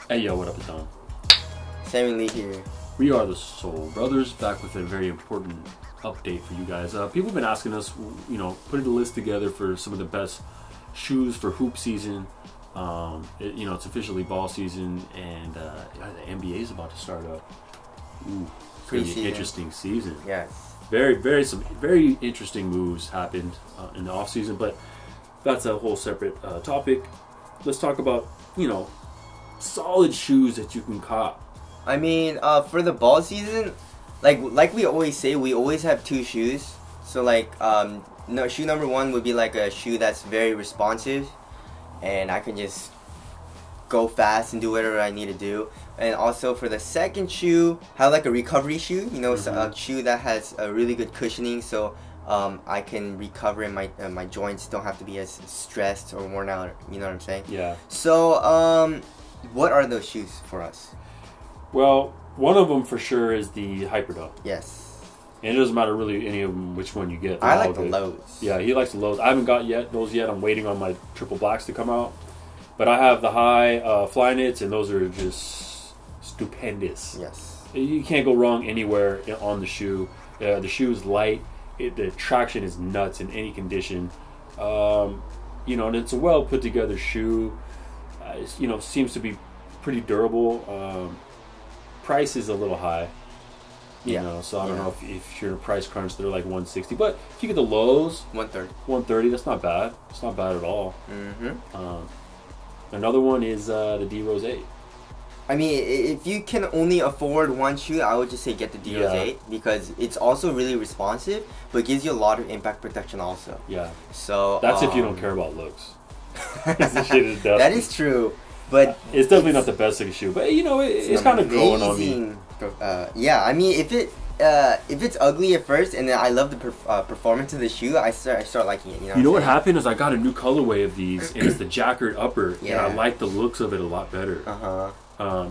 Hey yo, what up, it's Don. Sammy Lee here. We are the Soul Brothers, back with a very important update for you guys. People have been asking us, putting a list together for some of the best shoes for hoop season. It's officially ball season, and the NBA is about to start up. Ooh, it's going to be an interesting season. Yes. Some very interesting moves happened in the off season, but that's a whole separate topic. Let's talk about, solid shoes that you can cop. I mean, for the ball season, like we always say, we always have two shoes. So shoe number one would be like a shoe that's very responsive, and I can just go fast and do whatever I need to do. And also for the second shoe, have like a recovery shoe. A shoe that has a really good cushioning, so I can recover and my joints don't have to be as stressed or worn out. You know what I'm saying? Yeah. So what are those shoes for us? Well, one of them for sure is the Hyperdunk. Yes. And it doesn't matter really any of them which one you get. I like the lows. Yeah, he likes the lows. I haven't got those yet. I'm waiting on my triple blacks to come out. But I have the high fly knits, and those are just stupendous. Yes. You can't go wrong anywhere on the shoe. The shoe is light. The traction is nuts in any condition. And it's a well put together shoe. Seems to be pretty durable. Price is a little high. So I don't know if you're in a price crunch, they're like $160. But if you get the lows, $130. That's not bad. It's not bad at all. Another one is the D Rose 8. I mean, if you can only afford one shoe, I would just say get the D Rose 8 because it's also really responsive, but gives you a lot of impact protection also. Yeah. So that's if you don't care about looks. The shit is dusty. That is true, but it's definitely not the best looking shoe. But it's kind of growing on me. I mean, if it's ugly at first, and then I love the performance of the shoe, I start liking it. You know what happened is I got a new colorway of these, and it's the jackered upper, and I like the looks of it a lot better.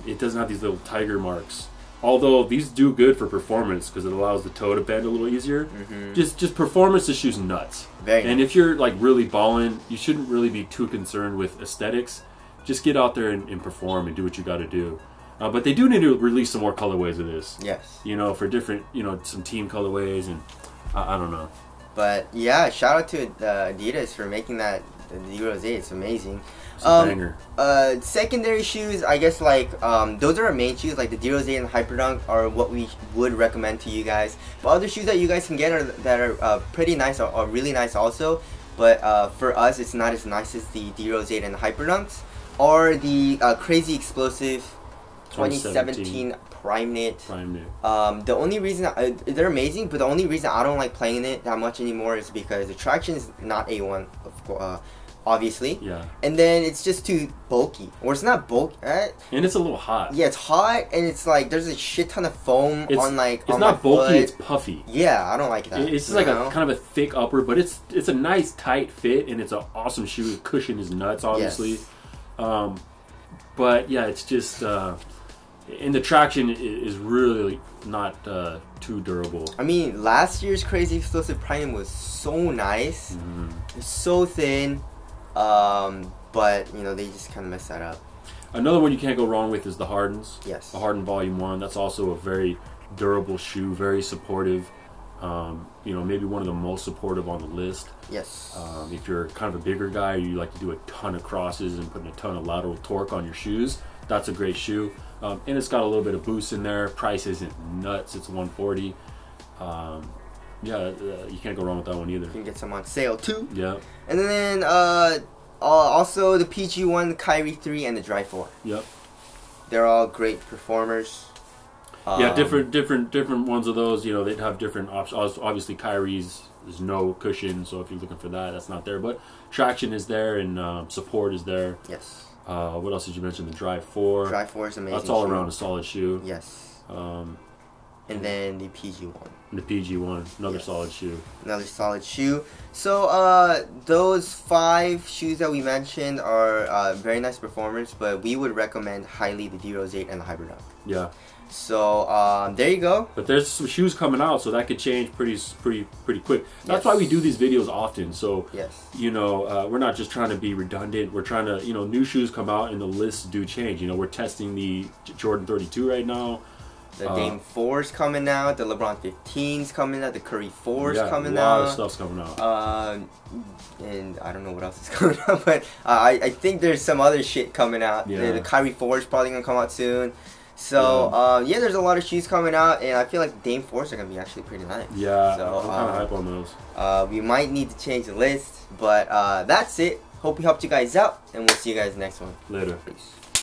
It doesn't have these little tiger marks. Although these do good for performance because it allows the toe to bend a little easier. Just performance, the shoe's nuts. And if you're like really balling, you shouldn't really be too concerned with aesthetics. Just get out there and perform and do what you got to do. But they do need to release some more colorways of this. Yes. For different, some team colorways, and I don't know. But yeah, shout out to Adidas for making that D Rose 8. It's amazing. It's a banger. Secondary shoes, I guess those are our main shoes. Like the D Rose 8 and Hyperdunk are what we would recommend to you guys. But other shoes that you guys can get that are pretty nice are really nice also. But for us, it's not as nice as the D Rose 8 and the Hyperdunks. Or the Crazy Explosive 2017 Prime Knit. The only reason they're amazing, but the only reason I don't like playing it that much anymore is because the traction is not A1, obviously. Yeah. And then it's just too bulky, or it's not bulky. And it's a little hot. Yeah, it's hot, and it's like there's a shit ton of foam on like. It's not bulky. It's puffy. Yeah, I don't like that. It's just like a kind of a thick upper, but it's a nice tight fit, and it's an awesome shoe. The cushion is nuts, obviously. Yes. But yeah, it's just and the traction is really not too durable. I mean, last year's Crazy Explosive Prime was so nice, it's so thin, but they just kind of messed that up. Another one you can't go wrong with is the Hardens. Yes. The Harden Volume 1. That's also a very durable shoe, very supportive. Maybe one of the most supportive on the list. Yes. If you're kind of a bigger guy, you like to do a ton of crosses and putting a ton of lateral torque on your shoes, that's a great shoe. And it's got a little bit of boost in there. Price isn't nuts. It's $140. You can't go wrong with that one either. You can get some on sale too. Yeah. And then also the PG1, the Kyrie 3, and the Dry 4. Yep. They're all great performers. Yeah, different ones of those. They'd have different options. Obviously, Kyrie's there's no cushion, so if you're looking for that, that's not there. But traction is there, and support is there. Yes. What else did you mention? The Dry 4. Dry 4 is amazing. That's all around a solid shoe. Yes. And then the PG1. The PG1, another solid shoe. Another solid shoe. So those 5 shoes that we mentioned are very nice performers, but we would recommend highly the D Rose 8 and the Hyperdunk. Yeah. So there you go. But there's some shoes coming out, so that could change pretty quick. That's why we do these videos often. So you know, we're not just trying to be redundant. We're trying to, you know, new shoes come out and the lists do change. You know, we're testing the Jordan 32 right now. The Dame 4's coming out. The LeBron 15's coming out. The Curry 4's coming out. A lot of stuff's coming out. And I don't know what else is coming out, but I think there's some other shit coming out. The Kyrie 4's probably gonna come out soon. So yeah, there's a lot of shoes coming out, and I feel like the Dame 4's are gonna be actually pretty nice. Yeah, so, I'm kind of hype on those. We might need to change the list, but that's it. Hope we helped you guys out, and we'll see you guys next one. Later. Peace.